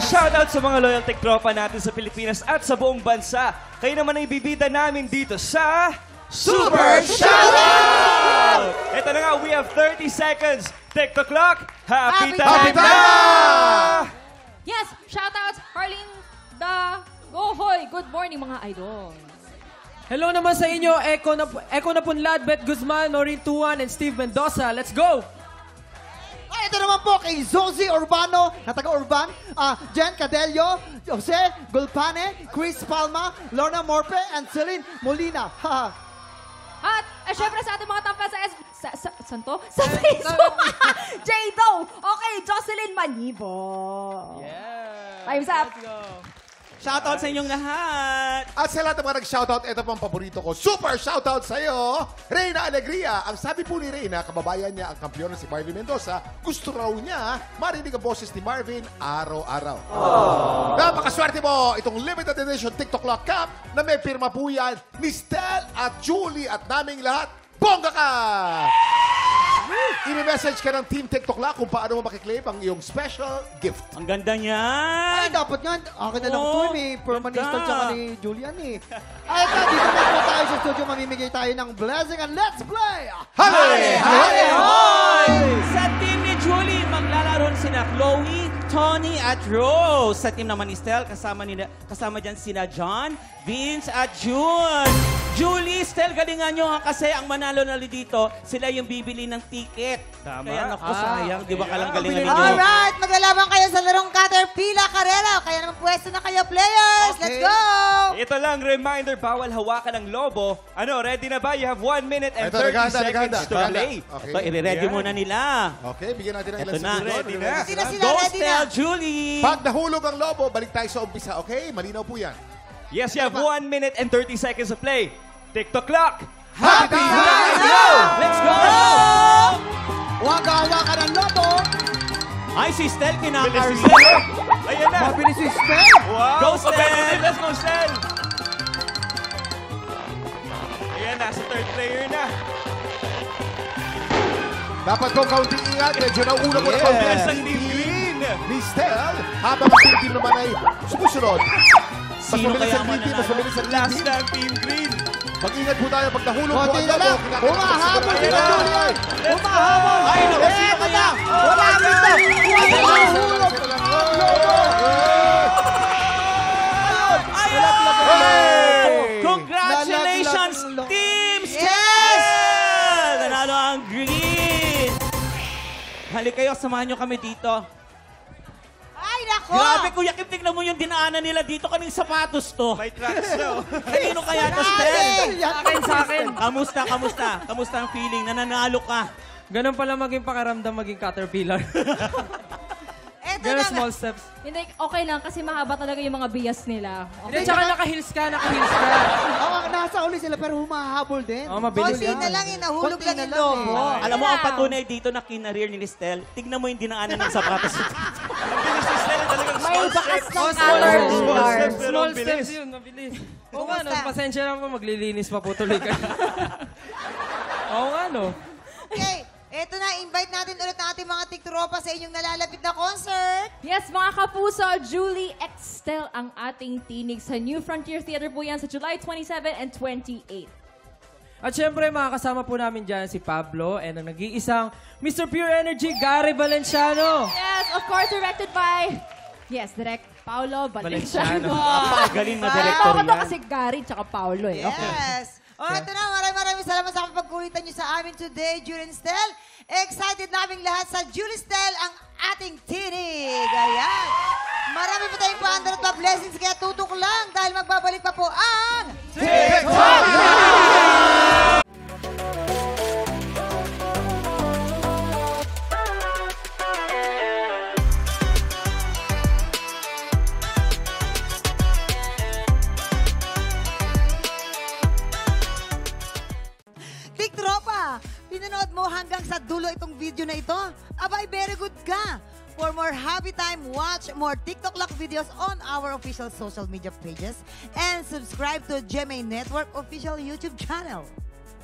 shoutout sa mga loyal tech tropa natin sa Pilipinas at sa buong bansa. Kayo naman ay bibida namin dito sa Super Shoutout! Ito na nga, we have 30 seconds. TikTok clock, happy time na! Yes, shoutouts, Harleen the Gohoy. Good morning, mga idol. Hello naman sa inyo, Eko na Punlad, Bet Guzman, Norin Tuan, and Steve Mendoza. Let's go! Ay, ito naman po kay Zozy Urbano, na taga-Urban, Jen Cadello, Jose Gulpane, Chris Palma, Lorna Morpe, and Celine Molina. At, syempre sa ating mga tampa saan to? Sa Facebook. J-Do. Okay, Jocelyn Manibo. Yeah! Time's up. Let's go! Shoutout sa inyong lahat! At sa lahat ng mga nag-shoutout, ito pang paborito ko. Super shoutout sa iyo, Reyna Alegria. Ang sabi po ni Reyna, kababayan niya ang kampiyon na si Marvin Mendoza, gusto raw niya marinig ang boses ni Marvin araw-araw. Napakaswerte mo itong limited edition TikTok Lock Cup na may pirma po yan ni Stel at Julie at naming lahat. Bongga ka! I-message ka ng Team TikTok Lock kung paano mo makiklaim ang iyong special gift. Ang ganda niyan! Ay, dapat nga. Akin na lang Oo, po, may permanent ganda. install tsaka ni Julian eh. Ay, ito, dito na po tayo sa studio. Mamimigay tayo ng blessing and let's play! Hale! Hale! Hoy! Sa team ni Julie, maglalaro sina Chloe, Tony at Rose. Sa team naman ni Stel, kasama dyan sina John, Vince at June. Julie, Stel, galingan nyo ha kasi ang manalo na dito, sila yung bibili ng ticket. Tama. Kaya naku, sayang. Di ba kalang galingan ninyo? Alright, maglalaban kayo sa larong Caterpillar Carrera. Kaya naman pwesto na kayo, players. Okay. Let's go! Ito lang, reminder, bawal hawakan ng lobo. Ano, ready na ba? You have 1 minute and 30 seconds to play. Okay. Ito, i-ready Yan. muna nila. Okay, bigyan natin ng Ito ilang na. segundo. Ready na. Sila, Go, ready na. Stel, Julie! Pag nahulog ang lobo, balik tayo sa umpisa, okay? Malinaw po yan. Yes, you have 1 minute and 30 seconds to play. TikTok clock. Happy time now! Let's go! Huwag hawakan ng lobo. Ay, si Stel, Bilis kinakarli. si Stel. Ayan na. Mabilis si Stel. Wow. Go, Stel. Okay, let's go, Stel. Ayan na, sa third player na. Dapat ko kaunting ingat. Medyo nauna mo na Yes. kaunting Yes, ang team green. ni Stel. Habang ang team team naman ay sumusunod. Mas Sino mabilis kaya ang green team, mas mananalo? mabilis ang green Last team. na ang team green. Mag-ingat po tayo pag nahulog po Konti ang na lobo. lang. Kinakatapat sa Humahabol sunod. sila, Ayan na. Julian. Humahabol. Ay, naku, sino Eto kaya? na. Malapit na. Humahulog ang lobo. Hey! Congratulations, Nalaglag ang Team Stel! Yes! Nanalo ang green! Halik kayo, samahan nyo kami dito. Ay, nako! Grabe, Kuya Kim, tignan mo yung dinaanan nila dito. Kaning sapatos to. May tracks na. Kanino kaya to, Stel? Sa akin. Kamusta ang feeling? Nananalo ka. Ganun pala maging pakaramdam maging Caterpillar. Eto Ganun na nga. small steps. Hindi, okay lang kasi mahaba talaga yung mga bias nila. Hindi, tsaka naka-heels ka. Oo, nasa uli sila pero humahabol din. Oo, mabilis Konti yan. na lang, nahulog Konti lang na yung lang lobo. eh. Alam mo, ang patunay dito na kinareer ni Stel, tignan mo yung dinaanan ng sapatos. Bilis si Stel, talagang May small bakas steps. ng Oh, Caterpillar. steps, pero Small ang bilis. steps yun, mabilis. Oo nga, no, Kumusta? pasensya na po, maglilinis pa po tuloy ka. Oo nga, no. Okay, eto na, invite natin ulit ang ating mga tiktropa sa inyong nalalapit na concert. Yes, mga kapuso, Julie X Stel ang ating tinig sa New Frontier Theater po yan sa July 27 and 28. At syempre, makakasama po namin dyan si Pablo and ang nag-iisang Mr. Pure Energy, Gary Valenciano. Yes, of course, directed by, Direct Paolo Valenciano. Napakagaling na director Ako to yan. kasi Gary tsaka Paolo eh. Okay. Yes. O, ito na, maraming salamat sa kapagkulitan niyo sa amin today, Julie and Stel. Excited naming lahat sa Julie Stel, ang ating tinig. Ayan. Marami pa tayong paandar at blessings, kaya tutok lang dahil magbabalik pa po ang... Tiktropa, pinanood mo hanggang sa dulo itong video na ito? Abay, very good ka! For more happy time, watch more TikTok Lock videos on our official social media pages and subscribe to GMA Network official YouTube channel.